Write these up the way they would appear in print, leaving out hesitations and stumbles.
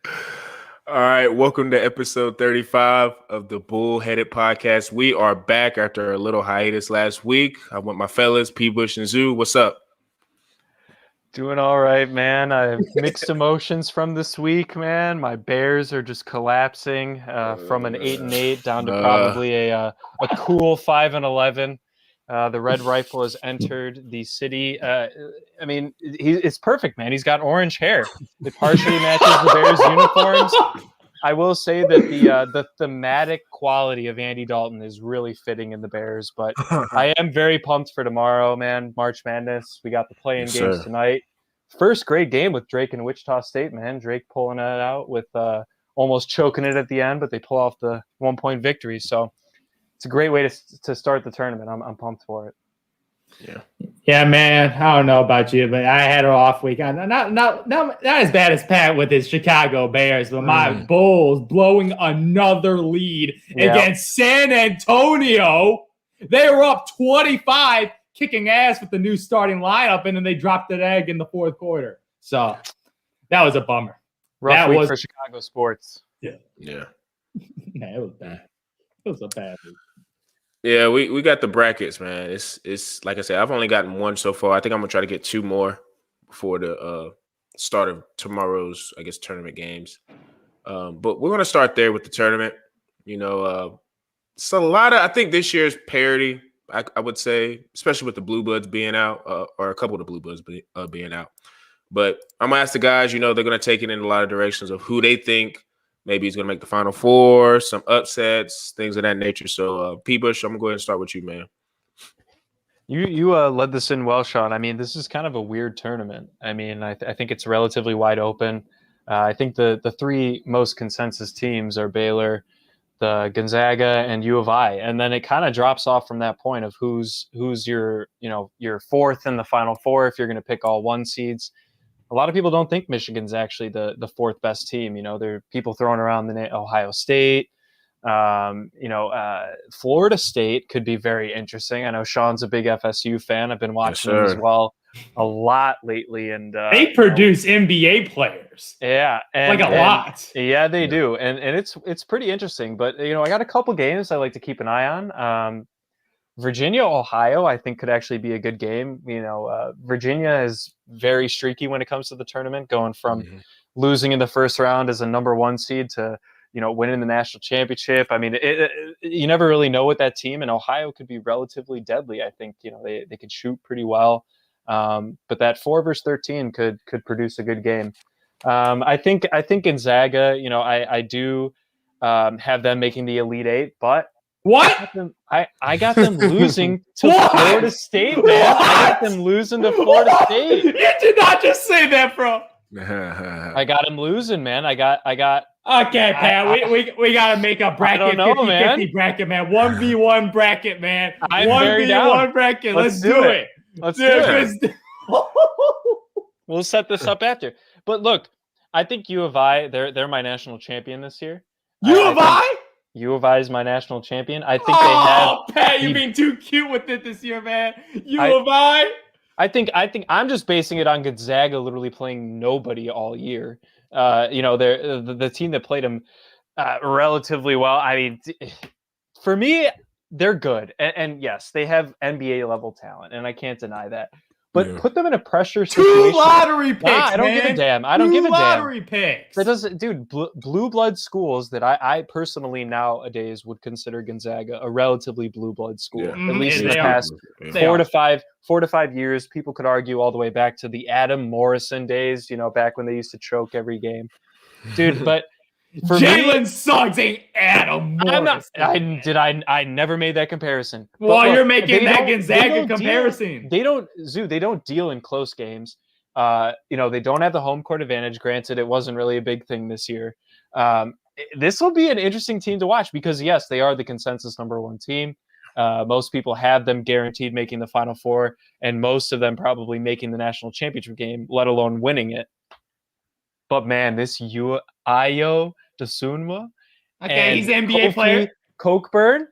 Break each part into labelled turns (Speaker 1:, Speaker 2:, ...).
Speaker 1: All right, welcome to episode 35 of the Bull-Headed Podcast. We are back after a little hiatus last week. I'm with my fellas, P. Bush and Zoo. What's up?
Speaker 2: Doing all right, man. I have mixed emotions from this week, man. My Bears are just collapsing from an 8-8 down to probably a cool 5-11. The Red Rifle has entered the city. It's perfect, man. He's got orange hair. It partially matches the Bears uniforms. I will say that the thematic quality of Andy Dalton is really fitting in the Bears, but I am very pumped for tomorrow, man. March Madness. We got the play-in games tonight. First great game with Drake and Wichita State, man. Drake pulling it out with almost choking it at the end, but they pull off the 1-point victory. So it's a great way to start the tournament. I'm pumped for it.
Speaker 3: Yeah, man. I don't know about you, but I had an off week. Not as bad as Pat with his Chicago Bears, but my Bulls blowing another lead against San Antonio. They were up 25, kicking ass with the new starting lineup, and then they dropped an egg in the fourth quarter. So that was a bummer.
Speaker 2: Rough week for Chicago sports.
Speaker 1: Yeah.
Speaker 3: Man, it was bad. It was a bad week.
Speaker 1: Yeah, we got the brackets, man. It's like I said, I've only gotten one so far. I think I'm gonna try to get two more before the start of tomorrow's, I guess, tournament games. But we're gonna start there with the tournament. It's a lot of, I think this year's parity, I would say, especially with the Blue Bloods being out, or a couple of the Blue Bloods being out. But I'm gonna ask the guys. They're gonna take it in a lot of directions of who they think maybe he's going to make the Final Four, some upsets, things of that nature. So, P. Bush, I'm going to go ahead and start with you, man.
Speaker 2: You led this in well, Sean. I mean, this is kind of a weird tournament. I mean, I think it's relatively wide open. I think the three most consensus teams are Baylor, the Gonzaga, and U of I. And then it kind of drops off from that point of who's your fourth in the Final Four if you're going to pick all one seeds. A lot of people don't think Michigan's actually the fourth best team. There are people throwing around the name Ohio State. Florida State could be very interesting. I know Sean's a big FSU fan. I've been watching them as well a lot lately. And
Speaker 3: they produce NBA players.
Speaker 2: Yeah.
Speaker 3: Like a lot.
Speaker 2: Yeah, they do. And it's pretty interesting. But, I got a couple games I like to keep an eye on. Virginia, Ohio, I think could actually be a good game. Virginia is very streaky when it comes to the tournament, going from losing in the first round as a number one seed to, winning the national championship. I mean, you never really know with that team, and Ohio could be relatively deadly. I think, they could shoot pretty well. But that 4 versus 13 could produce a good game. I think Gonzaga, I do have them making the Elite Eight, but
Speaker 3: what?
Speaker 2: I got them losing to Florida State, man. I got them losing to Florida State.
Speaker 3: You did not just say that, bro.
Speaker 2: I got them losing, man. I got.
Speaker 3: Okay, Pat. We got to make a bracket, 50-50 bracket, man. 1v1 bracket, man. 1v1 bracket. Let's do it.
Speaker 2: Let's do it. We'll set this up after. But look, I think U of I, they're my national champion this year.
Speaker 3: U of I?
Speaker 2: U of I is my national champion. I think they have.
Speaker 3: Oh, Pat, you're being too cute with it this year, man. U of I?
Speaker 2: I think I'm just basing it on Gonzaga literally playing nobody all year. They're the team that played them relatively well. I mean, for me, they're good. And yes, they have NBA level talent, and I can't deny that. But put them in a pressure situation.
Speaker 3: 2 lottery picks,
Speaker 2: I don't give a damn. I don't give a damn.
Speaker 3: 2 lottery picks.
Speaker 2: That doesn't, dude. Blue blood schools that I personally nowadays would consider Gonzaga a relatively blue blood school.
Speaker 3: Yeah.
Speaker 2: At least in the past 4 to 5 years. People could argue all the way back to the Adam Morrison days. Back when they used to choke every game, dude. But for
Speaker 3: Jalen Suggs ain't Adam Morrison.
Speaker 2: I never made that comparison.
Speaker 3: Well, you're making that Gonzaga comparison.
Speaker 2: They don't deal in close games. They don't have the home court advantage. Granted, it wasn't really a big thing this year. This will be an interesting team to watch because, yes, they are the consensus number one team. Most people have them guaranteed making the Final Four, and most of them probably making the national championship game, let alone winning it. But, man, this Ayo Dosunmu.
Speaker 3: Okay, he's an NBA player.
Speaker 2: Cockburn,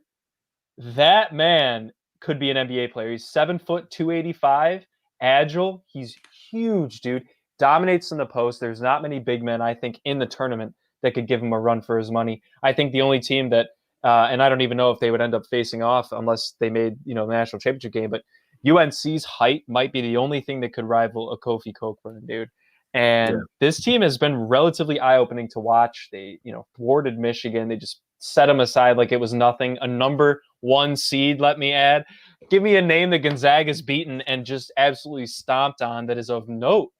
Speaker 2: that man could be an NBA player. He's 7 foot, 285, agile. He's huge, dude. dominates in the post. There's not many big men, I think, in the tournament that could give him a run for his money. I think the only team that, and I don't even know if they would end up facing off unless they made, the national championship game, but UNC's height might be the only thing that could rival a Kofi Cockburn, dude. And this team has been relatively eye-opening to watch. They, thwarted Michigan. They just set them aside like it was nothing. A number 1 seed, let me add. Give me a name that Gonzaga's beaten and just absolutely stomped on that is of note.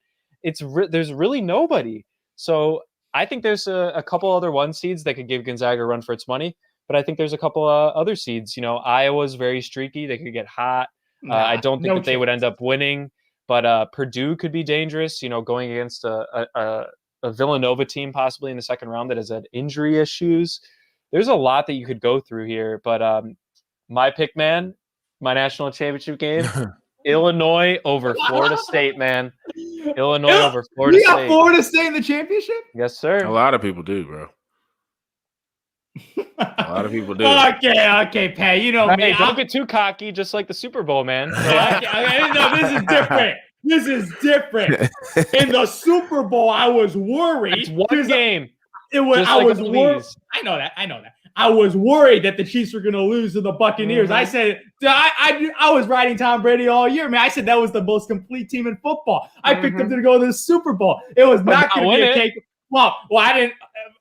Speaker 2: There's really nobody. So I think there's a couple other 1 seeds that could give Gonzaga a run for its money. But I think there's a couple other seeds. Iowa's very streaky. They could get hot. I don't think that they would end up winning. But Purdue could be dangerous, going against a Villanova team possibly in the second round that has had injury issues. There's a lot that you could go through here. But my pick, man, my national championship game, Illinois over Florida State, man. Illinois over Florida State.
Speaker 3: You got Florida State in the championship?
Speaker 2: Yes, sir.
Speaker 1: A lot of people do, bro. A lot of people do.
Speaker 3: Okay, Pat.
Speaker 2: Hey,
Speaker 3: man.
Speaker 2: Don't get too cocky, just like the Super Bowl, man.
Speaker 3: No, this is different. This is different. In the Super Bowl, I was worried.
Speaker 2: It's one game.
Speaker 3: I was worried. I know that. I was worried that the Chiefs were going to lose to the Buccaneers. Mm-hmm. I said, I was riding Tom Brady all year, man. I said that was the most complete team in football. I picked them to go to the Super Bowl. It was not going to be a cake. Well, I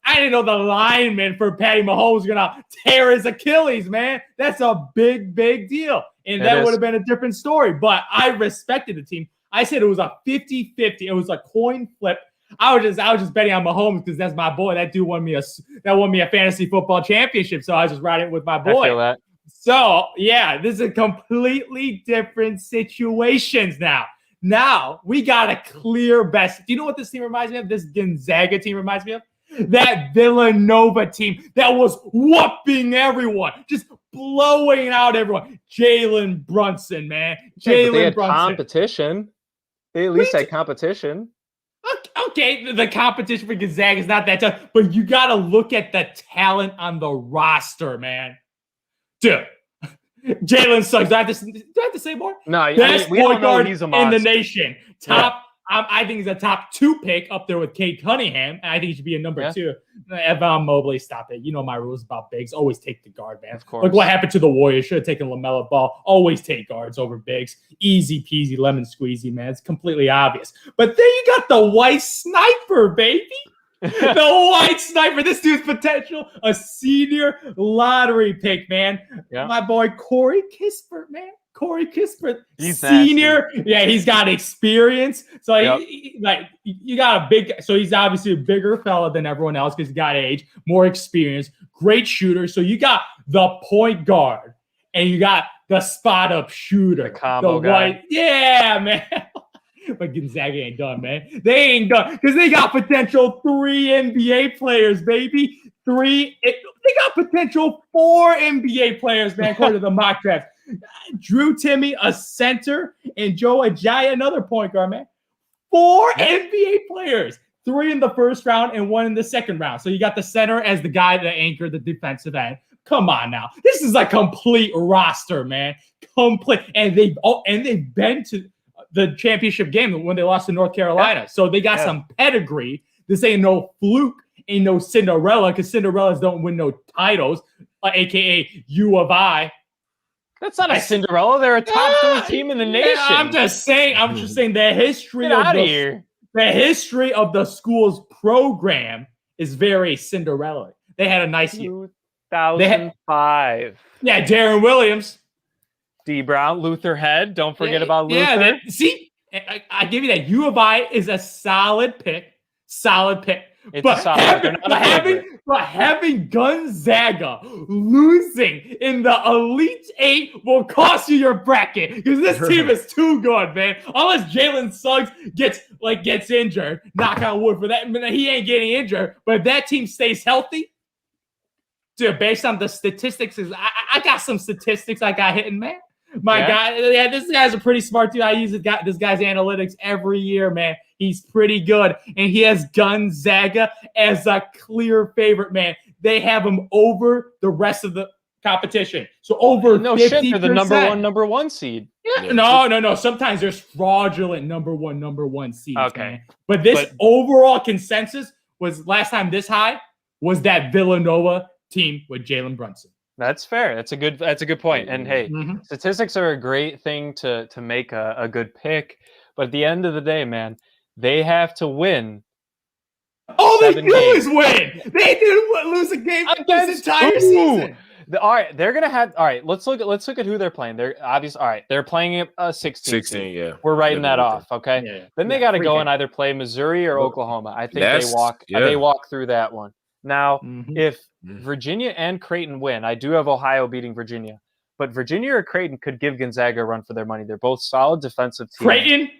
Speaker 3: didn't know the lineman for Patty Mahomes was going to tear his Achilles, man. That's a big, big deal. And that would have been a different story. But I respected the team. I said it was a 50-50. It was a coin flip. I was just betting on Mahomes because that's my boy. That dude won me a fantasy football championship. So I was just riding with my boy.
Speaker 2: I feel that.
Speaker 3: So yeah, this is a completely different situations now. Now we got a clear best. Do you know what this team reminds me of? This Gonzaga team reminds me of? That Villanova team that was whooping everyone, just blowing out everyone. Jalen Brunson, man. Jalen Brunson.
Speaker 2: Competition. They at least had competition.
Speaker 3: Okay, the competition for Gonzaga is not that tough, but you got to look at the talent on the roster, man. Dude, Jalen Suggs. Do I have to say more?
Speaker 2: No,
Speaker 3: best
Speaker 2: we
Speaker 3: point guard
Speaker 2: he's a
Speaker 3: in the nation. I think he's a top 2 pick up there with Cade Cunningham, and I think he should be a number 2. Evan Mobley, stop it. You know my rules about bigs. Always take the guard, man.
Speaker 2: Of course.
Speaker 3: Look what happened to the Warriors. Should have taken LaMelo Ball. Always take guards over bigs. Easy peasy, lemon squeezy, man. It's completely obvious. But then you got the white sniper, baby. The white sniper. This dude's potential. A senior lottery pick, man. Yeah. My boy Corey Kispert, man. Corey Kispert,
Speaker 2: he's
Speaker 3: senior.
Speaker 2: Nasty.
Speaker 3: Yeah, he's got experience. So you got a big. So he's obviously a bigger fella than everyone else because he's got age, more experience, great shooter. So you got the point guard and you got the spot up shooter,
Speaker 2: the combo guy.
Speaker 3: Yeah, man. But Gonzaga ain't done, man. They ain't done because they got potential 3 NBA players, baby. They got potential 4 NBA players, man, according to the mock draft. Drew Timme, a center, and Joe Ajayi, another point guard, man. 4 NBA players. 3 in the first round and 1 in the second round. So you got the center as the guy that anchored the defensive end. Come on now. This is a complete roster, man. Complete. And they've been to the championship game when they lost to North Carolina. So they got some pedigree. This ain't no fluke, ain't no Cinderella, because Cinderellas don't win no titles, a.k.a. U of I.
Speaker 2: That's not a Cinderella. They're a top 3 team in the nation.
Speaker 3: I'm just saying the history the history of the school's program is very Cinderella. They had a nice year.
Speaker 2: 2005.
Speaker 3: Darren Williams.
Speaker 2: D. Brown, Luther Head. Don't forget about Luther.
Speaker 3: I give you that. U of I is a solid pick.
Speaker 2: It's but
Speaker 3: having Gonzaga losing in the Elite 8 will cost you your bracket because this team is too good, man. Unless Jalen Suggs gets injured, knock on wood for that. He ain't getting injured, but if that team stays healthy, dude, based on the statistics, I got some statistics I got hitting, man. This guy's a pretty smart dude. I use this guy's analytics every year, man. He's pretty good, and he has Gonzaga as a clear favorite, man. They have him over the rest of the competition. So over
Speaker 2: No
Speaker 3: 50%.
Speaker 2: shit, they're the number one seed.
Speaker 3: Yeah. No. Sometimes there's fraudulent number one seeds,
Speaker 2: Okay.
Speaker 3: man. But this overall consensus was last time this high was that Villanova team with Jalen Brunson.
Speaker 2: That's fair. That's a good point. And hey, statistics are a great thing to make a good pick. But at the end of the day, man, they have to win.
Speaker 3: All they do is win. They didn't lose a game this entire season.
Speaker 2: All right, they're gonna have. All right, let's look at who they're playing. They're obviously all right. They're playing a 16.
Speaker 1: 16, yeah.
Speaker 2: We're writing that off. Okay.
Speaker 3: Yeah.
Speaker 2: Then they got to go and either play Missouri or Oklahoma. I think they walk through that one. Now, if Virginia and Creighton win, I do have Ohio beating Virginia, but Virginia or Creighton could give Gonzaga a run for their money. They're both solid defensive teams.
Speaker 3: Creighton?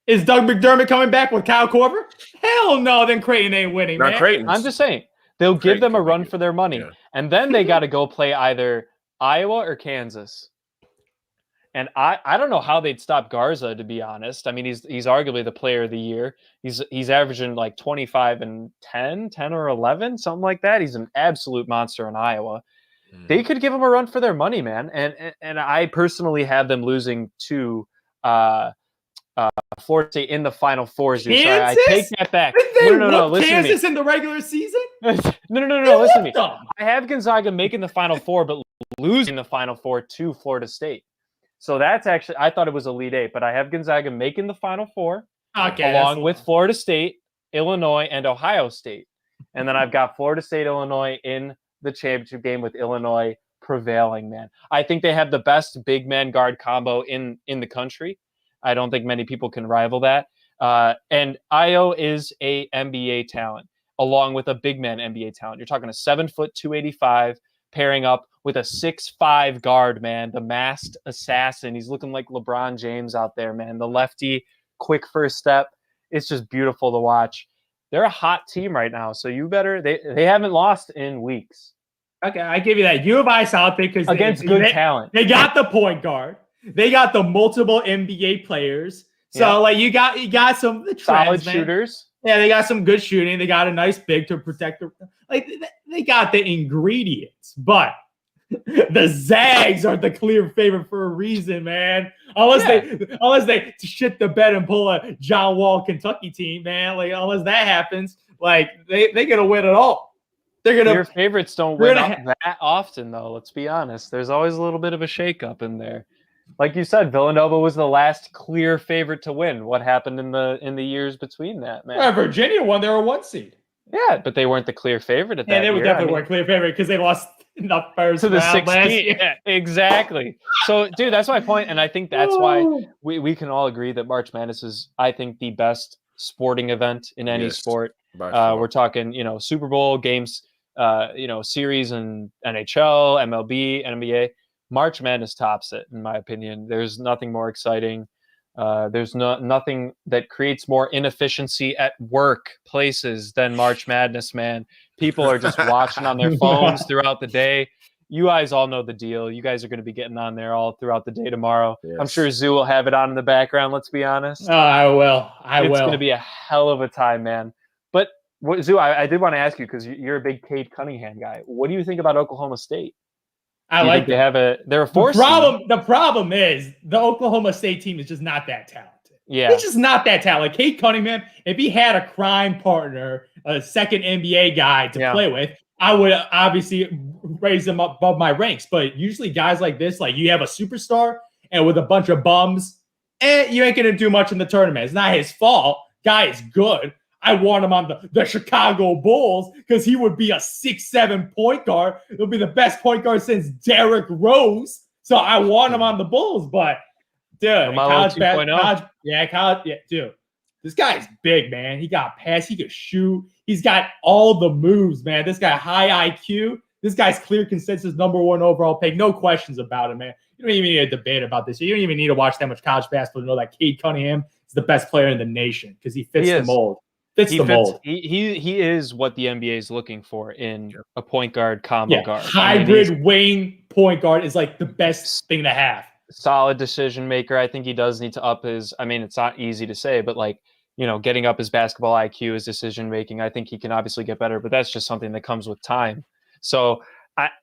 Speaker 3: Is Doug McDermott coming back with Kyle Korver? Hell no, then Creighton ain't winning, man.
Speaker 1: Creighton's.
Speaker 2: I'm just saying. They'll give them a run for their money. Yeah. And then they got to go play either Iowa or Kansas. And I don't know how they'd stop Garza, to be honest. I mean, he's arguably the player of the year. He's averaging like 25 and 10 or 11, something like that. He's an absolute monster in Iowa. They could give him a run for their money, man. And I personally have them losing to Florida State in the Final Four. So I take that back. No. Listen
Speaker 3: Kansas
Speaker 2: to me.
Speaker 3: in the regular season?
Speaker 2: No. Listen to me. I have Gonzaga making the Final Four, but losing the Final Four to Florida State. So that's actually, I thought it was Elite Eight, but I have Gonzaga making the Final Four along with Florida State, Illinois, and Ohio State. And then I've got Florida State, Illinois in the championship game with Illinois prevailing, man. I think they have the best big man guard combo in the country. I don't think many people can rival that. And Io is a NBA talent, along with a big man NBA talent. You're talking a 7-foot, 285 pairing up with a 6'5" guard, man. The masked assassin. He's looking like LeBron James out there, man. The lefty, quick first step. It's just beautiful to watch. They're a hot team right now, so you better. They haven't lost in weeks.
Speaker 3: Okay, I give you that. U of I solid pick because
Speaker 2: against good talent.
Speaker 3: They got the point guard. They got the multiple NBA players. So like you got some
Speaker 2: solid shooters.
Speaker 3: Yeah, they got some good shooting. They got a nice big to protect the they got the ingredients, but the Zags are the clear favorite for a reason, man. Unless they shit the bed and pull a John Wall Kentucky team, man. Like unless that happens, like they're gonna win it all.
Speaker 2: Your favorites don't win that often, though. Let's be honest. There's always a little bit of a shakeup in there. Like you said, Villanova was the last clear favorite to win. What happened in the years between that, man?
Speaker 3: Yeah, Virginia won. They were 1 seed.
Speaker 2: Yeah, but they weren't the clear favorite at that.
Speaker 3: Yeah, they were definitely weren't clear favorite because they lost enough first
Speaker 2: to the 16. Yeah, exactly. So, dude, that's my point, and I think that's why we can all agree that March Madness is, I think, the best sporting event in any sport. We're talking, Super Bowl games, series in NHL, MLB, NBA. March Madness tops it, in my opinion. There's nothing more exciting. There's nothing that creates more inefficiency at workplaces than March Madness, man. People are just watching on their phones throughout the day. You guys all know the deal. You guys are going to be getting on there all throughout the day tomorrow. Yes. I'm sure Zoo will have it on in the background, let's be honest.
Speaker 3: I will. It's
Speaker 2: going to be a hell of a time, man. But, Zoo, I did want to ask you, because you're a big Cade Cunningham guy. What do you think about Oklahoma State? They're a force.
Speaker 3: The problem is the Oklahoma State team is just not that talented.
Speaker 2: Yeah,
Speaker 3: it's just not that talented. Like Cade Cunningham, if he had a crime partner, a second NBA guy to play with, I would obviously raise him up above my ranks. But usually guys like this, like you have a superstar and with a bunch of bums, you ain't gonna do much in the tournament. It's not his fault. Guy is good. I want him on the Chicago Bulls because he would be a 6'7" point guard. He'll be the best point guard since Derrick Rose. So I want him on the Bulls. But dude, dude, this guy's big, man. He got pass, he could shoot. He's got all the moves, man. This guy high IQ. This guy's clear consensus #1 overall pick. No questions about it, man. You don't even need a debate about this. You don't even need to watch that much college basketball to know that Cade Cunningham is the best player in the nation because he fits the mold.
Speaker 2: He is what the NBA is looking for in a point guard, combo guard.
Speaker 3: Hybrid wing point guard is like the best thing to have.
Speaker 2: Solid decision maker. I think he does need to up his, it's not easy to say, but getting up his basketball IQ, his decision making. I think he can obviously get better, but that's just something that comes with time. So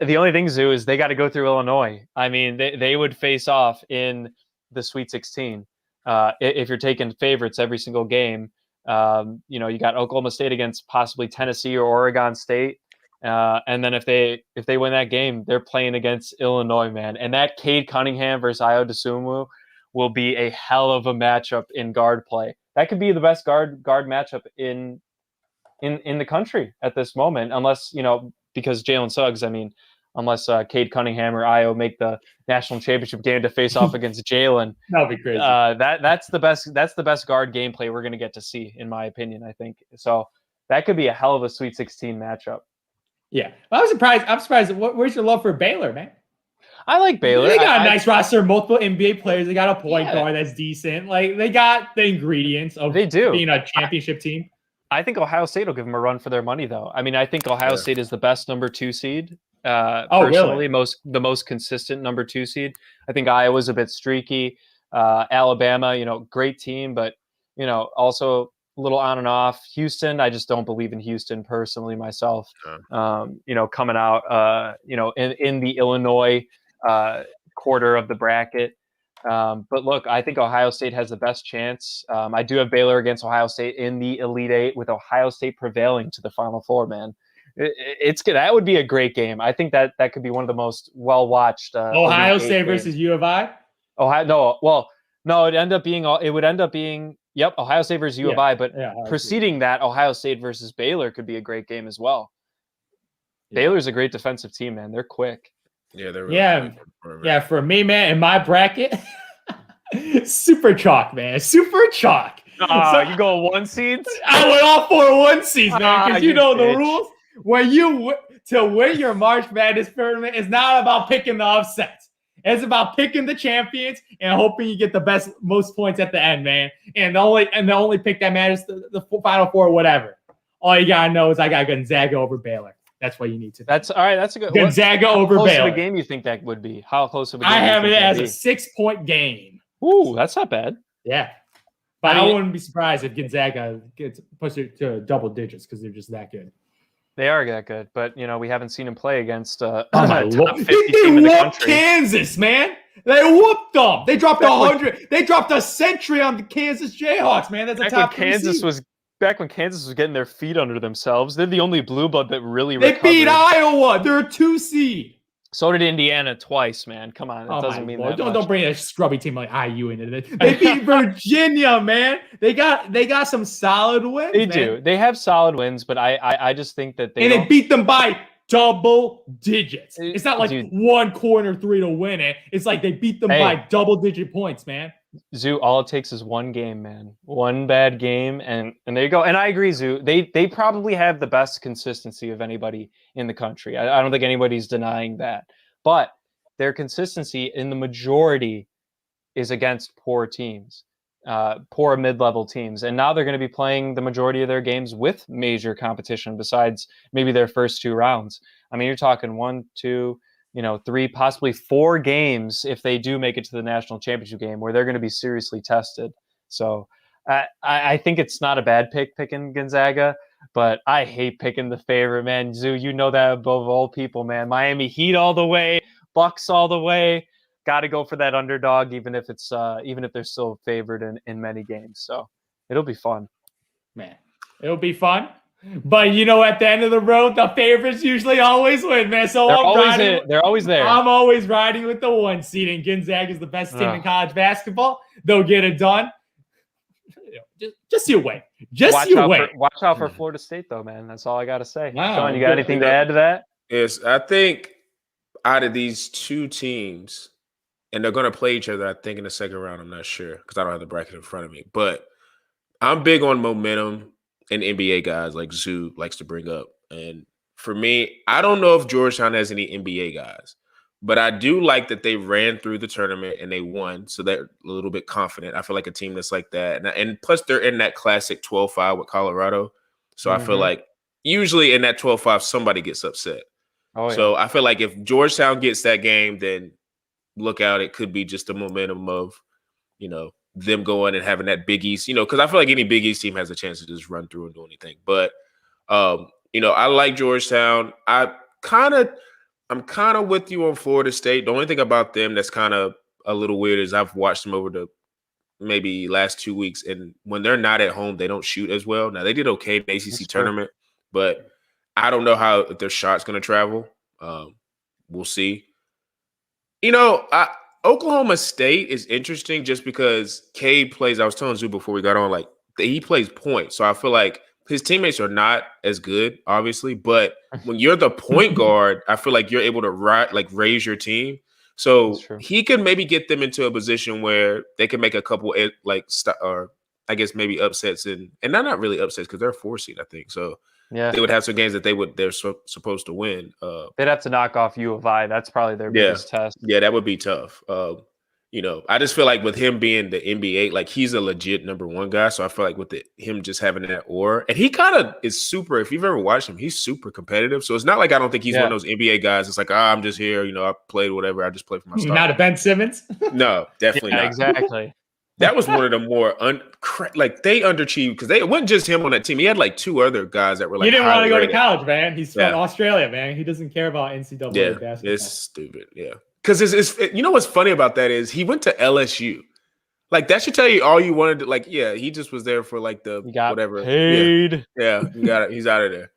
Speaker 2: The only thing, Zoo, is they got to go through Illinois. I mean, they would face off in the Sweet 16. If you're taking favorites every single game, you got Oklahoma State against possibly Tennessee or Oregon State. And then if they win that game, they're playing against Illinois, man. And that Cade Cunningham versus Ayo Dosunmu will be a hell of a matchup in guard play. That could be the best guard matchup in the country at this moment, unless, because Jalen Suggs, unless Cade Cunningham or Ayo make the national championship game to face off against Jalen.
Speaker 3: That'll be crazy.
Speaker 2: That's the best guard gameplay we're going to get to see, in my opinion, I think. So that could be a hell of a Sweet 16 matchup.
Speaker 3: Yeah. Well, I'm surprised. Where's your love for Baylor, man?
Speaker 2: I like Baylor.
Speaker 3: They got a nice roster, multiple NBA players. They got a point guard that's decent. Like, they got the ingredients of being a championship team.
Speaker 2: I think Ohio State will give them a run for their money, though. I mean, I think Ohio State is the best number 2 seed. Personally,
Speaker 3: really?
Speaker 2: the most consistent number 2 seed. I think Iowa's a bit streaky. Alabama, great team, but also a little on and off. Houston, I just don't believe in Houston personally myself. Coming out, in the Illinois quarter of the bracket. But look, I think Ohio State has the best chance. I do have Baylor against Ohio State in the Elite Eight, with Ohio State prevailing to the Final Four, man. It's good. That would be a great game. I think that could be one of the most well-watched.
Speaker 3: Ohio State versus U of I?
Speaker 2: No, it would end up being Ohio State versus U of I, but preceding that, Ohio State versus Baylor could be a great game as well. Baylor's a great defensive team, man. They're quick.
Speaker 1: Yeah, they're really
Speaker 3: yeah. For me, man, in my bracket, super chalk, man. Super chalk.
Speaker 2: You go 1 seeds?
Speaker 3: I went all 4 1 seeds, man, because you know the rules. When to win your March Madness tournament, it's not about picking the upsets. It's about picking the champions and hoping you get the most points at the end, man. And the only pick that matters, the Final Four, whatever. All you gotta know is I got Gonzaga over Baylor. That's what you need to do.
Speaker 2: That's all right. That's a good
Speaker 3: Gonzaga over Baylor. How close
Speaker 2: of a game you think that would be? How close of a game?
Speaker 3: I have it as a 6-point game.
Speaker 2: Ooh, that's not bad.
Speaker 3: Yeah. But I wouldn't be surprised if Gonzaga pushes it to double digits because they're just that good.
Speaker 2: They are that good, but we haven't seen them play against
Speaker 3: top
Speaker 2: 50
Speaker 3: they
Speaker 2: team in the country.
Speaker 3: Kansas, man. They whooped them. They dropped 100. They dropped a century on the Kansas Jayhawks, man. That's a top
Speaker 2: back when Kansas was getting their feet under themselves. They're the only blue blood that really recovered.
Speaker 3: They beat Iowa. They're a 2 seed.
Speaker 2: So did Indiana twice, man. Come on, it doesn't mean that much.
Speaker 3: Don't bring a scrubby team like IU into it. They beat Virginia, man. They got some solid wins.
Speaker 2: They do. They have solid wins, but I just think that
Speaker 3: they beat them by double digits. It's not like 1 corner 3 to win it. It's like they beat them by double-digit points, man.
Speaker 2: Zoo, all it takes is one game, man. One bad game, and there you go. And I agree, Zoo. They probably have the best consistency of anybody in the country. I don't think anybody's denying that. But their consistency in the majority is against poor teams, poor mid-level teams. And now they're going to be playing the majority of their games with major competition besides maybe their first 2 rounds. I mean, you're talking 1, 2, 3, possibly 4 games if they do make it to the national championship game where they're going to be seriously tested. So I think it's not a bad pick picking Gonzaga, but I hate picking the favorite, man. Zoo, you know that above all people, man. Miami Heat all the way, Bucks all the way. Got to go for that underdog, even if they're still favored in many games. So it'll be fun,
Speaker 3: man. It'll be fun. But at the end of the road, the favorites usually always win, man. So
Speaker 2: they're always there.
Speaker 3: I'm always riding with the 1 seed, and Gonzaga is the best team in college basketball. They'll get it done. Just you wait.
Speaker 2: Watch out for Florida State, though, man. That's all I got to say.
Speaker 3: Wow,
Speaker 2: Sean, you got anything to add to that?
Speaker 1: Yes, I think out of these 2 teams, and they're going to play each other, I think, in the second round. I'm not sure because I don't have the bracket in front of me. But I'm big on momentum and NBA guys like Zoo likes to bring up. And for me, I don't know if Georgetown has any NBA guys, but I do like that they ran through the tournament and they won. So they're a little bit confident. I feel like a team that's like that. And plus they're in that classic 12-5 with Colorado. So I feel like usually in that 12-5, somebody gets upset. So I feel like if Georgetown gets that game, then look out. It could be just the momentum of, them going and having that Big East, because I feel like any Big East team has a chance to just run through and do anything. But, I like Georgetown. I'm kind of with you on Florida State. The only thing about them that's kind of a little weird is I've watched them over the maybe last 2 weeks, and when they're not at home, they don't shoot as well. Now they did okay in the ACC tournament, but I don't know how if their shot's going to travel. We'll see. Oklahoma State is interesting just because Cade plays. I was telling Zoo before we got on, like he plays point, so I feel like his teammates are not as good, obviously. But when you're the point guard, I feel like you're able to raise your team. So he could maybe get them into a position where they can make a couple or I guess maybe upsets and not really upsets because they're a 4 seed, I think. So they would have some games that they're supposed to win.
Speaker 2: They'd have to knock off U of I. That's probably their biggest test.
Speaker 1: Yeah, that would be tough. I just feel like with him being the NBA, like he's a legit number 1 guy. So I feel like with him just having that aura, and he kind of is super. If you've ever watched him, he's super competitive. So it's not like I don't think he's one of those NBA guys. It's like, I'm just here. I played whatever. I just played for my star.
Speaker 3: Not a Ben Simmons.
Speaker 1: No, definitely not.
Speaker 2: Exactly.
Speaker 1: That was one of the more they underachieved because it wasn't just him on that team. He had like 2 other guys that were like.
Speaker 3: He didn't want to go to college, man. He's from Australia, man. He doesn't care about NCAA basketball.
Speaker 1: It's stupid. Yeah. Because what's funny about that is he went to LSU. Like that should tell you all you wanted to. Like, he just was there for like the whatever.
Speaker 2: Paid.
Speaker 1: Yeah, you got it. He's out of there.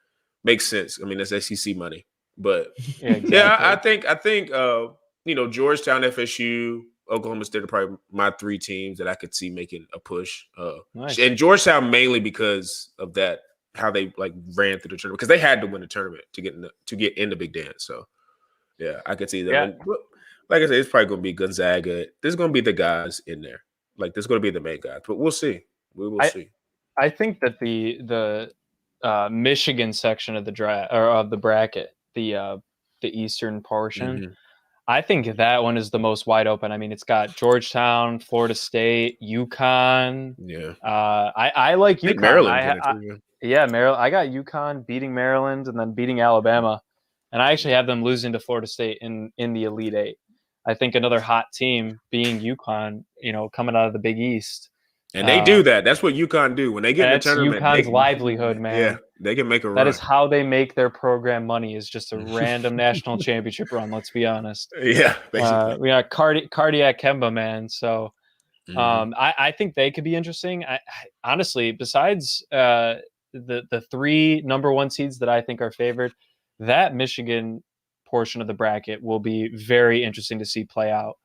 Speaker 1: Makes sense. I mean, that's SEC money. But
Speaker 2: exactly.
Speaker 1: I think Georgetown, FSU, Oklahoma State are probably my 3 teams that I could see making a push.
Speaker 2: Nice.
Speaker 1: And Georgetown mainly because of that how they like ran through the tournament because they had to win the tournament to get in the Big Dance. So I could see that.
Speaker 2: Yeah.
Speaker 1: And, like I said, it's probably going to be Gonzaga. There's going to be the guys in there. Like, there's going to be the main guys. But we'll see. We will see.
Speaker 2: I think that the Michigan section of the draft or of the bracket, the eastern portion, I think that one is the most wide open. I mean, it's got Georgetown, Florida State, UConn.
Speaker 1: Yeah.
Speaker 2: I like UConn.
Speaker 1: Maryland.
Speaker 2: Maryland. I got UConn beating Maryland and then beating Alabama. And I actually have them losing to Florida State in the Elite 8. I think another hot team being UConn, coming out of the Big East.
Speaker 1: And they do that. That's what UConn do. When they get in the tournament.
Speaker 2: UConn's livelihood, man.
Speaker 1: Yeah, they can make a run.
Speaker 2: That is how they make their program money is just a random national championship run, let's be honest.
Speaker 1: Yeah, basically.
Speaker 2: We got cardiac Kemba, man. So I think they could be interesting. I honestly, besides the 3 number 1 seeds that I think are favored, that Michigan portion of the bracket will be very interesting to see play out.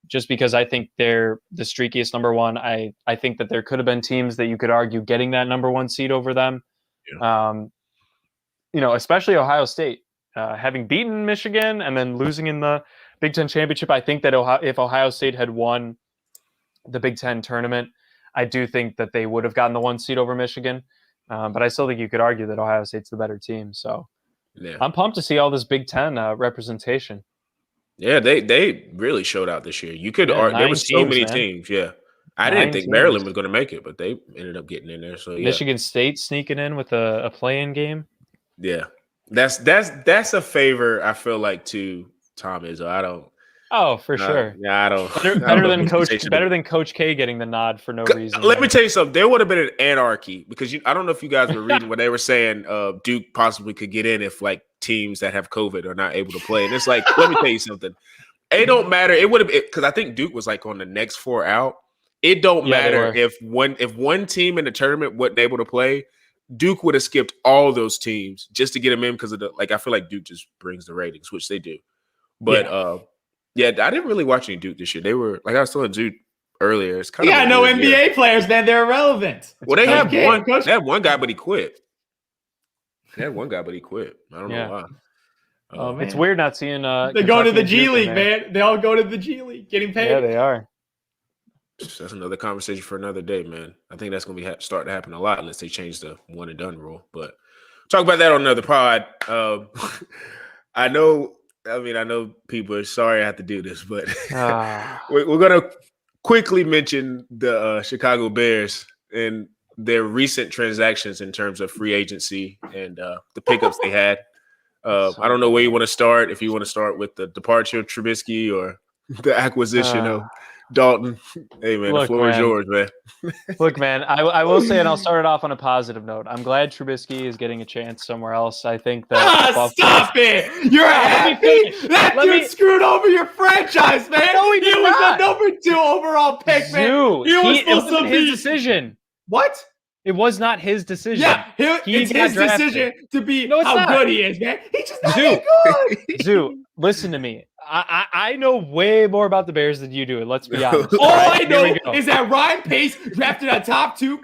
Speaker 2: Just because I think they're the streakiest number 1. I think that there could have been teams that you could argue getting that number 1 seed over them. Especially Ohio State, having beaten Michigan and then losing in the Big Ten championship. I think that if Ohio State had won the Big Ten tournament, I do think that they would have gotten the 1 seed over Michigan. But I still think you could argue that Ohio State's the better team. So I'm pumped to see all this Big Ten representation.
Speaker 1: Yeah, they really showed out this year. You could there were so many teams. Yeah, I didn't think Maryland was going to make it, but they ended up getting in there. So
Speaker 2: Michigan State sneaking in with a play-in game.
Speaker 1: Yeah, that's a favor I feel like to Tom Izzo. I don't.
Speaker 2: Oh, for sure.
Speaker 1: Yeah, I don't.
Speaker 2: Better than Coach K getting the nod for no reason.
Speaker 1: Let me tell you something. There would have been an anarchy because I don't know if you guys were reading when they were saying Duke possibly could get in if like teams that have COVID are not able to play. And it's like, let me tell you something. It don't matter. It would have because I think Duke was like on the next 4 out. It don't matter if one team in the tournament wasn't able to play. Duke would have skipped all those teams just to get them in because of I feel like Duke just brings the ratings, which they do. But I didn't really watch any Duke this year. They were like I was telling Duke earlier. It's kind of
Speaker 3: no NBA players, man. They're irrelevant.
Speaker 1: Well, they have one. They had one guy, but he quit. I don't know why.
Speaker 2: It's weird not seeing.
Speaker 3: They go to the G League, man. They all go to the G League, getting paid.
Speaker 2: Yeah, they are.
Speaker 1: That's another conversation for another day, man. I think that's going to be start to happen a lot unless they change the one and done rule. But talk about that on another pod. I know people are sorry I have to do this, but we're going to quickly mention the Chicago Bears and their recent transactions in terms of free agency and the pickups they had. I don't know where you want to start. If you want to start with the departure of Trubisky or the acquisition of Dalton. Hey, man, the
Speaker 2: Look,
Speaker 1: floor is
Speaker 2: man.
Speaker 1: yours, man.
Speaker 2: Look, man, I will say, and I'll start it off on a positive note. I'm glad Trubisky is getting a chance somewhere else. I think that
Speaker 3: Stop it! You're happy? That dude screwed over your franchise, man.
Speaker 2: No, he
Speaker 3: was
Speaker 2: not.
Speaker 3: the number 2 overall pick, man.
Speaker 2: It wasn't his decision.
Speaker 3: What?
Speaker 2: It was not his decision.
Speaker 3: Yeah, it's his decision to be how good he is, man. He's just not that good.
Speaker 2: Zoo, listen to me. I know way more about the Bears than you do. Let's be honest.
Speaker 3: All I know is that Ryan Pace drafted a top 2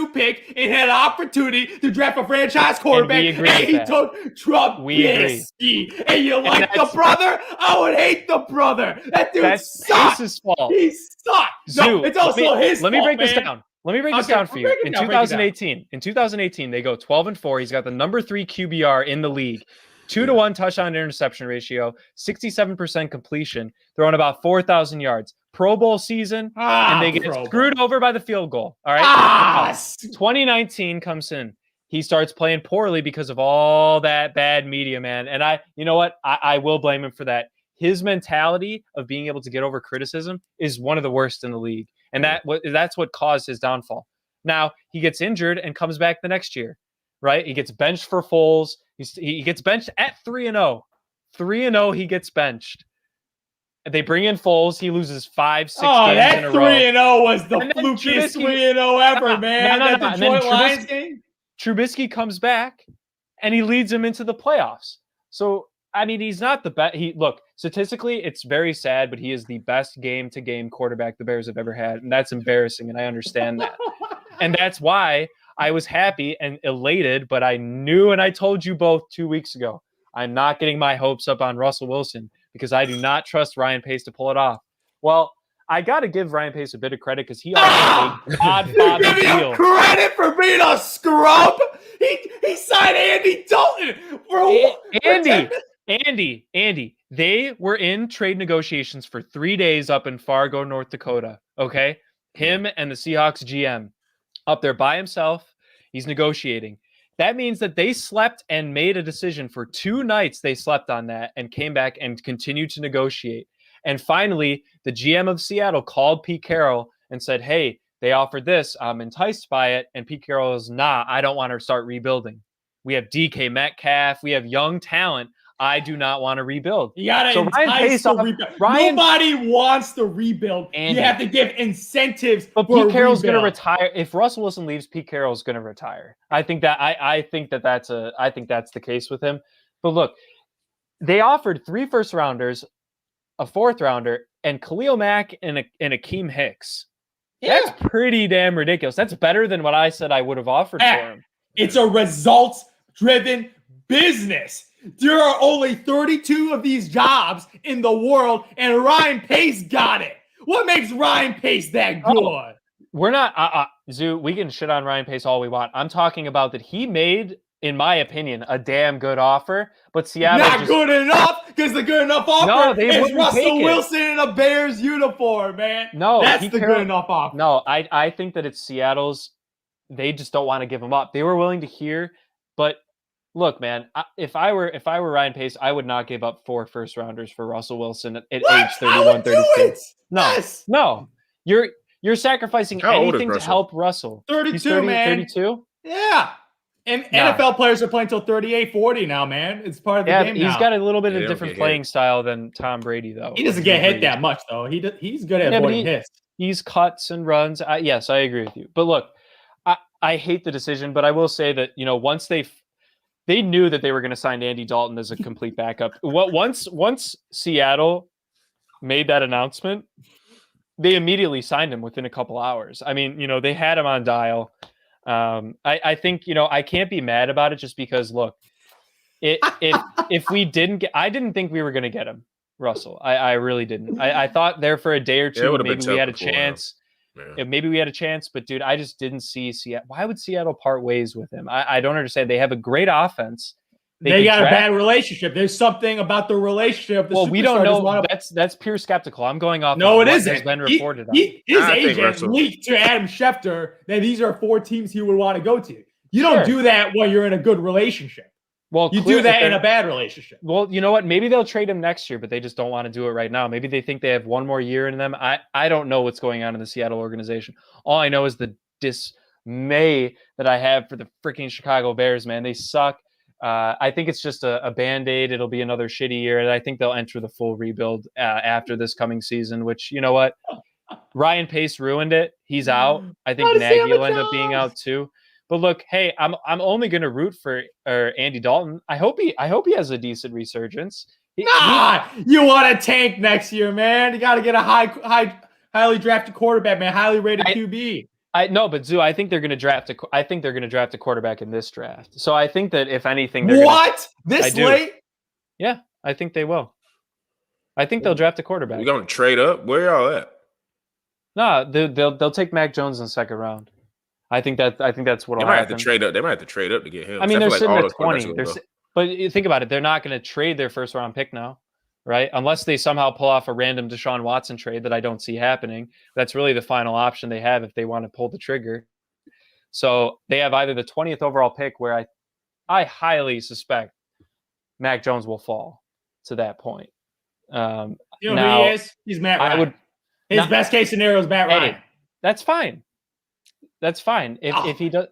Speaker 3: pick and had an opportunity to draft a franchise quarterback, and he took Trubisky. And you like the brother? I would hate the brother. That dude sucks.
Speaker 2: Pace's fault.
Speaker 3: He sucks. No, it's also his fault.
Speaker 2: Let me break this down. Let me break this down for you. In 2018, they go 12-4. He's got the number 3 QBR in the league. 2-to-1 touchdown interception ratio, 67% completion, throwing about 4,000 yards. Pro Bowl season, and they get screwed over by the field goal. All right. 2019 comes in. He starts playing poorly because of all that bad media, man. And you know what? I will blame him for that. His mentality of being able to get over criticism is one of the worst in the league. And that's what caused his downfall. Now, he gets injured and comes back the next year, right? He gets benched for Foles. He gets benched at 3-0. 3-0, he gets benched. They bring in Foles. He loses 5-6 games in a row.
Speaker 3: That 3-0 was the flukiest 3-0 ever, man. That Detroit Lions game.
Speaker 2: Trubisky comes back, and he leads them into the playoffs. So, I mean, he's not the best. Look, statistically, it's very sad, but he is the best game-to-game quarterback the Bears have ever had, and that's embarrassing, and I understand that. And that's why I was happy and elated, but I knew, and I told you both 2 weeks ago, I'm not getting my hopes up on Russell Wilson because I do not trust Ryan Pace to pull it off. Well, I got to give Ryan Pace a bit of credit because he also made Godfather deal.
Speaker 3: Credit for being a scrub. He signed Andy Dalton for
Speaker 2: Andy. They were in trade negotiations for 3 days up in Fargo, North Dakota. Okay, him and the Seahawks GM up there by himself. He's negotiating. That means that they slept and made a decision for 2 nights. They slept on that and came back and continued to negotiate. And finally, the GM of Seattle called Pete Carroll and said, hey, they offered this. I'm enticed by it. And Pete Carroll is, nah, I don't want to start rebuilding. We have DK Metcalf. We have young talent. I do not want to rebuild.
Speaker 3: You got to entice to rebuild. Nobody wants to rebuild. You have to give incentives.
Speaker 2: But Pete Carroll's going to retire. If Russell Wilson leaves, Pete Carroll's going to retire. I think that's the case with him. But look, they offered 3 first-rounders, a 4th-rounder, and Khalil Mack and Akeem Hicks. Yeah. That's pretty damn ridiculous. That's better than what I said I would have offered for him.
Speaker 3: It's a results-driven business. There are only 32 of these jobs in the world, and Ryan Pace got it. What makes Ryan Pace that good?
Speaker 2: We're not, Zoo, we can shit on Ryan Pace all we want. I'm talking about that he made, in my opinion, a damn good offer, but Seattle
Speaker 3: not good enough, because the good enough offer is Russell Wilson in a Bears uniform, man.
Speaker 2: No,
Speaker 3: that's the good enough offer.
Speaker 2: No, I think that it's Seattle's. They just don't want to give him up. They were willing to hear, but look, man, if I were Ryan Pace, I would not give up 4 first-rounders for Russell Wilson at age 31, 32. No. You're sacrificing anything to help Russell.
Speaker 3: 32,
Speaker 2: He's 30,
Speaker 3: man.
Speaker 2: 32?
Speaker 3: Yeah. And NFL players are playing till 38, 40 now, man. It's part of the game now.
Speaker 2: He's got a little bit of different playing style than Tom Brady, though.
Speaker 3: He doesn't get hit that much, though. He's good at avoiding hits.
Speaker 2: He's cuts and runs. Yes, I agree with you. But look, I hate the decision, but I will say that, once they knew that they were going to sign Andy Dalton as a complete backup. Once Seattle made that announcement, they immediately signed him within a couple hours. I mean, they had him on dial. I think, I can't be mad about it just because, look, if we didn't get, I didn't think we were going to get him, Russell. I really didn't. I thought there for a day or two, maybe we had a chance. Yeah. Maybe we had a chance, but dude, I just didn't see Seattle. Why would Seattle part ways with him? I don't understand. They have a great offense.
Speaker 3: They got a bad relationship. There's something about the relationship.
Speaker 2: We don't know. That's pure skeptical. I'm going off.
Speaker 3: No, it isn't.
Speaker 2: Has been reported on.
Speaker 3: His agent leaked to Adam Schefter that these are 4 teams he would want to go to. You don't do that when you're in a good relationship.
Speaker 2: Well,
Speaker 3: you do that in a bad relationship.
Speaker 2: Well, you know what? Maybe they'll trade him next year, but they just don't want to do it right now. Maybe they think they have one more year in them. I don't know what's going on in the Seattle organization. All I know is the dismay that I have for the freaking Chicago Bears, man. They suck. I think it's just a Band-Aid. It'll be another shitty year, and I think they'll enter the full rebuild after this coming season, which, you know what? Ryan Pace ruined it. He's out. I think Nagy will end up being out too. But look, hey, I'm only going to root for Andy Dalton. I hope he has a decent resurgence.
Speaker 3: You want to tank next year, man. You got to get a highly drafted quarterback, man. Highly rated QB.
Speaker 2: I know, but Zoo, I think they're going to draft a quarterback in this draft. So I think that if anything,
Speaker 3: this late?
Speaker 2: Yeah, I think they will. I think they'll draft a quarterback.
Speaker 1: We're going to trade up. Where y'all at?
Speaker 2: No, they'll take Mac Jones in the second round. I think that's what will happen.
Speaker 1: They might have to trade up. They might have to trade up to get him.
Speaker 2: I mean, they're sitting at 20. But you think about it. They're not going to trade their first round pick now, right? Unless they somehow pull off a random Deshaun Watson trade that I don't see happening. That's really the final option they have if they want to pull the trigger. So they have either the 20th overall pick, where I highly suspect Mac Jones will fall to that point.
Speaker 3: You know who he is? He's Matt Ryan. His best case scenario is Matt Ryan.
Speaker 2: That's fine. That's fine. If he does.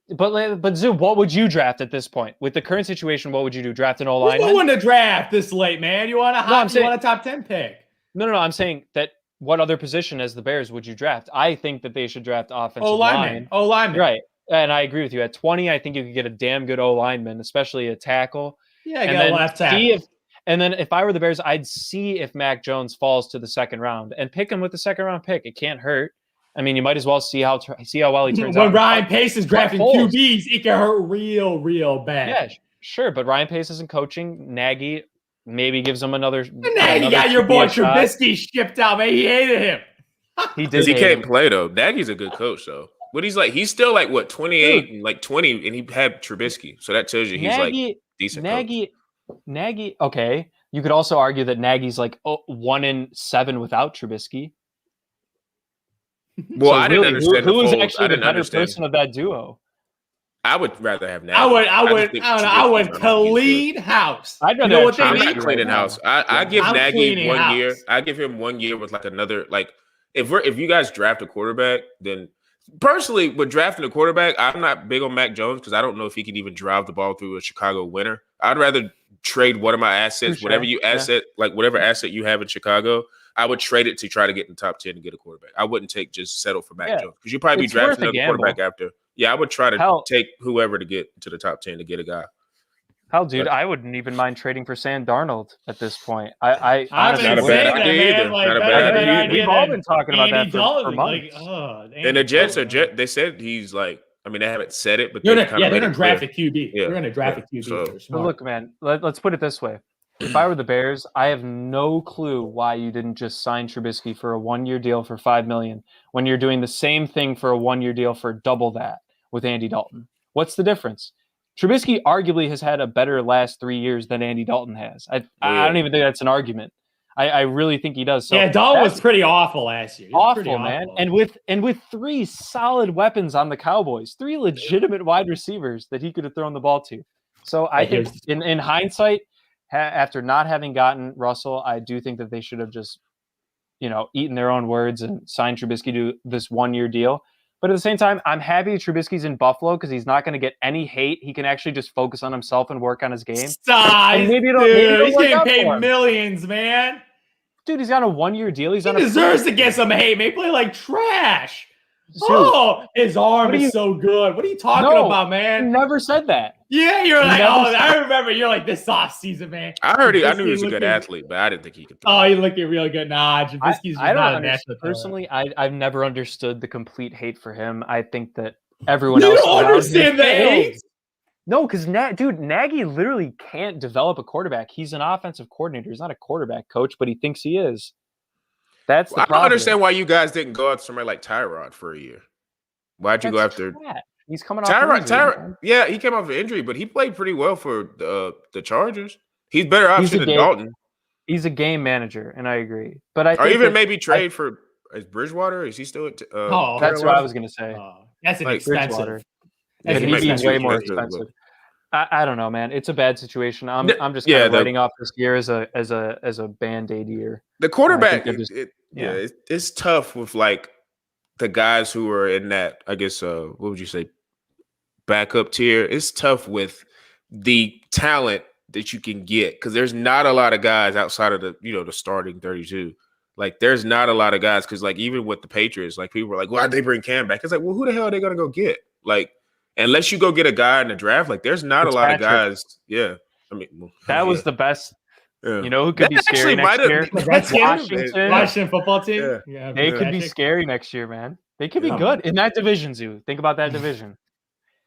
Speaker 2: But Zoo, what would you draft at this point? With the current situation, what would you do? Draft an O-line?
Speaker 3: Who's going to draft this late, man? You want a top 10 pick?
Speaker 2: No. I'm saying that what other position as the Bears would you draft? I think that they should draft offensive line.
Speaker 3: O-lineman.
Speaker 2: Right. And I agree with you. At 20, I think you could get a damn good O-lineman, especially a tackle.
Speaker 3: Yeah, get a left tackle.
Speaker 2: And then if I were the Bears, I'd see if Mac Jones falls to the second round and pick him with the second round pick. It can't hurt. I mean, you might as well see how well he turns out.
Speaker 3: When Ryan Pace is drafting QBs, it can hurt real bad.
Speaker 2: Yeah, sure. But Ryan Pace isn't coaching. Nagy maybe gives him another.
Speaker 3: Nagy got your boy Trubisky shipped out, man. He hated him.
Speaker 1: He did. He can't play though. Nagy's a good coach though. But he's still like what 28 and like 20, and he had Trubisky, so that tells you he's like decent.
Speaker 2: Nagy. Okay, you could also argue that Nagy's like 1-7 without Trubisky.
Speaker 1: Well, so I didn't understand.
Speaker 2: Who was actually the better person of that duo?
Speaker 1: I would rather have Nagy.
Speaker 3: I would clean house.
Speaker 2: I'd rather.
Speaker 1: You know what they mean? Cleaning house. I give Nagy 1 year. I give him 1 year with like another like. If you guys draft a quarterback, then personally, with drafting a quarterback, I'm not big on Mac Jones because I don't know if he can even drive the ball through a Chicago winter. I'd rather trade one of my assets, whatever asset you have in Chicago. I would trade it to try to get in the top 10 to get a quarterback. I wouldn't just settle for Mac Jones because you'd probably be drafting another quarterback after. Yeah, I would try to take whoever to get to the top 10 to get a guy.
Speaker 2: Hell, dude, I wouldn't even mind trading for Sam Darnold at this point. I
Speaker 1: honestly, not a bad idea either. Not a bad idea.
Speaker 2: We've all been talking about that for months.
Speaker 1: And the Jets they said he's like, I mean, they haven't said it, but
Speaker 3: they're going to draft a QB. They're going to draft a QB.
Speaker 2: So look, man, let's put it this way. If I were the Bears, I have no clue why you didn't just sign Trubisky for a 1-year deal for $5 million when you're doing the same thing for a 1-year deal for double that with Andy Dalton. What's the difference? Trubisky arguably has had a better last 3 years than Andy Dalton has. I don't even think that's an argument. I really think he does. So
Speaker 3: yeah, Dalton was pretty awful last year.
Speaker 2: Awful, man. And with 3 solid weapons on the Cowboys, 3 legitimate wide receivers that he could have thrown the ball to. So I think in hindsight, after not having gotten Russell, I do think that they should have just, eaten their own words and signed Trubisky to this 1-year deal. But at the same time, I'm happy Trubisky's in Buffalo because he's not going to get any hate. He can actually just focus on himself and work on his game.
Speaker 3: Stop, maybe he's getting paid millions, man.
Speaker 2: Dude, he's got a 1-year deal. He
Speaker 3: deserves to get some hate. May play like trash. His arm is so good. What are you talking about, man?
Speaker 2: You never said that.
Speaker 3: Yeah, you're like, I remember. You're like, this offseason, man.
Speaker 1: I knew he was a good athlete, but I didn't think he could throw.
Speaker 3: Oh, he's looking real good. Nah, Trubisky's
Speaker 2: I don't understand. Personally, I've never understood the complete hate for him. I think that everyone else.
Speaker 3: You don't understand the hate?
Speaker 2: No, because Nagy literally can't develop a quarterback. He's an offensive coordinator. He's not a quarterback coach, but he thinks he is. That's the problem.
Speaker 1: I don't understand why you guys didn't go after somebody like Tyrod for a year. Why'd you go after
Speaker 2: He's coming off
Speaker 1: Tyrod? Yeah, he came off an injury, but he played pretty well for the Chargers. He's better option than Dalton.
Speaker 2: He's a game manager, and I agree. But I think
Speaker 1: even maybe trade for Bridgewater. Is he still at?
Speaker 2: That's what I was going to say.
Speaker 3: That's an expensive.
Speaker 2: He's way more expensive. I don't know, man. It's a bad situation. I'm just kind of writing off this year as a Band-Aid year.
Speaker 1: The quarterback,
Speaker 2: Yeah.
Speaker 1: it's tough with like the guys who are in that, I guess, what would you say, backup tier. It's tough with the talent that you can get because there's not a lot of guys outside of the starting 32. Like, there's not a lot of guys because, like, even with the Patriots, like, people were like, why'd they bring Cam back? It's like, well, who the hell are they going to go get? Like, unless you go get a guy in the draft, like, there's not a lot of guys. Yeah. I mean,
Speaker 2: that was the best. Yeah. You know who could be scary next year?
Speaker 3: Washington football team.
Speaker 2: Yeah. They could be scary next year, man. They could be good in that division, Zoo. Think about that division.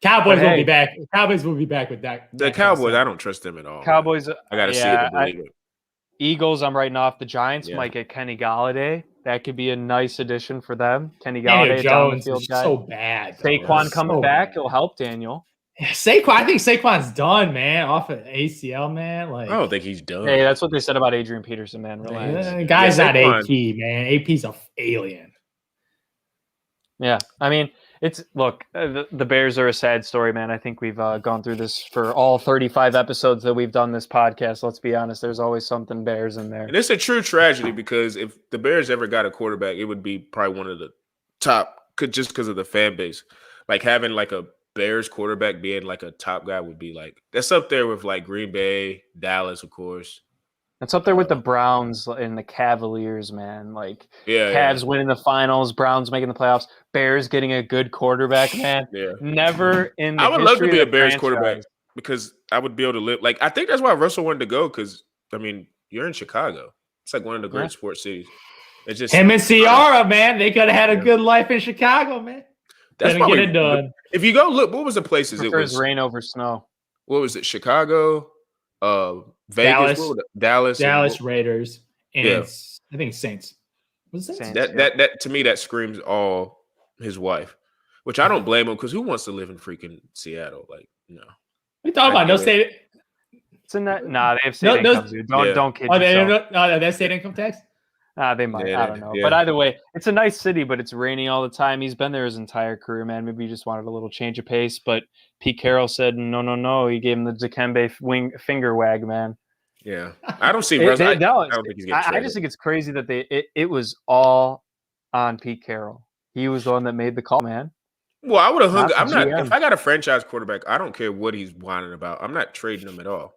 Speaker 3: Cowboys will be back. Cowboys will be back with that.
Speaker 1: The Cowboys, I don't trust them at all.
Speaker 2: Cowboys,
Speaker 1: I got to see it and believe it.
Speaker 2: Eagles, I'm writing off. The Giants might get Kenny Galladay. That could be a nice addition for them. Kenny Galladay, down the field guy.
Speaker 3: So bad.
Speaker 2: Saquon coming back, it'll help Daniel.
Speaker 3: Yeah, Saquon, I think Saquon's done, man. Off of ACL, man. Like,
Speaker 1: I don't think he's done.
Speaker 2: Hey, that's what they said about Adrian Peterson, man. Relax.
Speaker 3: Guy's not AP, man. AP's an alien.
Speaker 2: Yeah, I mean, the Bears are a sad story, man. I think we've gone through this for all 35 episodes that we've done this podcast. Let's be honest, there's always something Bears in there.
Speaker 1: And it's a true tragedy because if the Bears ever got a quarterback, it would be probably one of the top, just because of the fan base. Like, having like a Bears quarterback being like a top guy would be like, that's up there with like Green Bay, Dallas, of course.
Speaker 2: That's up there with the Browns and the Cavaliers, man. Like, Cavs winning the finals, Browns making the playoffs, Bears getting a good quarterback, man.
Speaker 1: Yeah.
Speaker 2: Never in the
Speaker 1: I would love to be a Bears
Speaker 2: franchise.
Speaker 1: quarterback because I would be able to live. Like, I think that's why Russell wanted to go because, I mean, you're in Chicago. It's like one of the great sports cities. It's just
Speaker 3: him and Ciara, man. They could have had a good life in Chicago, man.
Speaker 1: That's
Speaker 3: get it done.
Speaker 1: If you go look, what was the places?
Speaker 2: It was rain over snow.
Speaker 1: What was it? Chicago, Vegas,
Speaker 3: Dallas Raiders, and I think Saints.
Speaker 2: Was it Saints?
Speaker 1: That to me that screams all his wife, which I don't blame him because who wants to live in freaking Seattle? Like, no.
Speaker 3: We talking about no state.
Speaker 2: It's in that. Nah, they have state income. Dude. Don't kid yourself.
Speaker 3: No, that's state income tax.
Speaker 2: They might. I don't know. Yeah. But either way, it's a nice city, but it's raining all the time. He's been there his entire career, man. Maybe he just wanted a little change of pace. But Pete Carroll said, no. He gave him the Dikembe finger wag, man.
Speaker 1: Yeah. I don't see Russell. I don't think he's getting traded.
Speaker 2: I just think it's crazy that it was all on Pete Carroll. He was the one that made the call, man.
Speaker 1: Well, I would have hung. If I got a franchise quarterback, I don't care what he's whining about. I'm not trading him at all.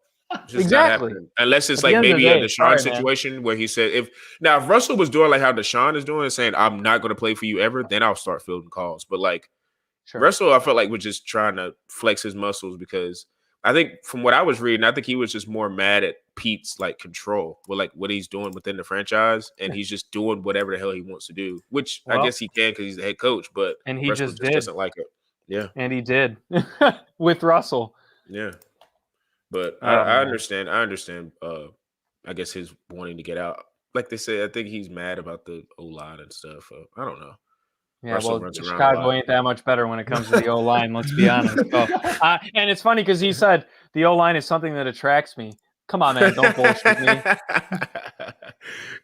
Speaker 2: Exactly.
Speaker 1: Unless it's like maybe a Deshaun situation where he said if Russell was doing like how Deshaun is doing, saying I'm not going to play for you ever, then I'll start fielding calls. But like Russell, I felt like was just trying to flex his muscles because I think from what I was reading, I think he was just more mad at Pete's like control with like what he's doing within the franchise, and he's just doing whatever the hell he wants to do, which I guess he can because he's the head coach. But
Speaker 2: and he
Speaker 1: Russell
Speaker 2: just
Speaker 1: doesn't like it. Yeah,
Speaker 2: and he did with Russell.
Speaker 1: Yeah. But I understand. I understand. I guess his wanting to get out. Like they said, I think he's mad about the O-line and stuff. I don't know.
Speaker 2: Yeah, Russell Chicago ain't that much better when it comes to the O-line. Let's be honest. So, and it's funny because he said the O-line is something that attracts me. Come on, man, don't bullshit me.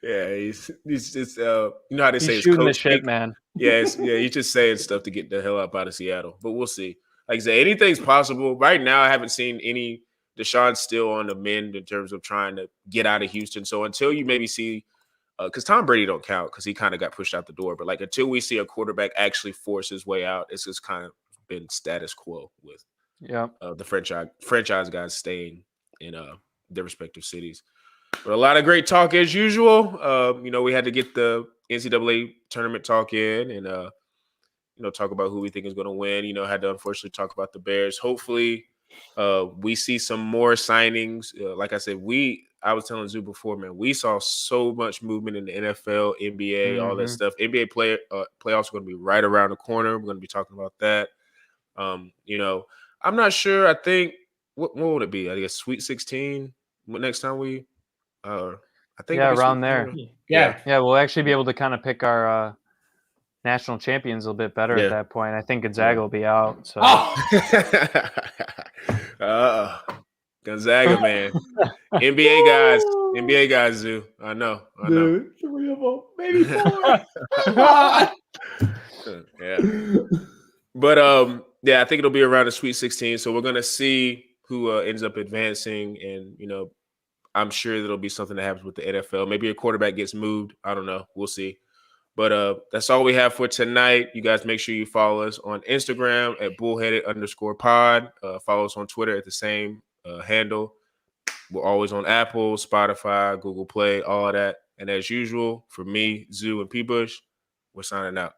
Speaker 1: Yeah, he's just you know how they say
Speaker 2: he's shooting the shit, man.
Speaker 1: Yeah, he's just saying stuff to get the hell up out of Seattle. But we'll see. Like I said, anything's possible. Right now, I haven't seen any. Deshaun's still on the mend in terms of trying to get out of Houston. So until you maybe see, because Tom Brady don't count because he kind of got pushed out the door. But like until we see a quarterback actually force his way out, it's just kind of been status quo with the franchise guys staying in their respective cities. But a lot of great talk as usual. We had to get the NCAA tournament talk in and talk about who we think is going to win. Had to unfortunately talk about the Bears. Hopefully. We see some more signings. Like I said, I was telling Zoo before, man, we saw so much movement in the NFL, NBA, all that stuff. NBA playoffs are going to be right around the corner. We're going to be talking about that. I'm not sure. I think what would it be? I guess Sweet 16. Next time I think
Speaker 2: around there. Yeah. We'll actually be able to kind of pick our national champions a little bit better at that point. I think Gonzaga will be out. So.
Speaker 1: Gonzaga, man. NBA guys, Zoo. I know.
Speaker 3: Dude, 3 of them, maybe 4.
Speaker 1: Yeah. But I think it'll be around the Sweet 16. So we're gonna see who ends up advancing, and I'm sure there'll be something that happens with the NFL. Maybe a quarterback gets moved. I don't know. We'll see. But that's all we have for tonight. You guys make sure you follow us on Instagram at bullheaded_pod. Follow us on Twitter at the same handle. We're always on Apple, Spotify, Google Play, all of that. And as usual, for me, Zoo, and P. Bush, we're signing out.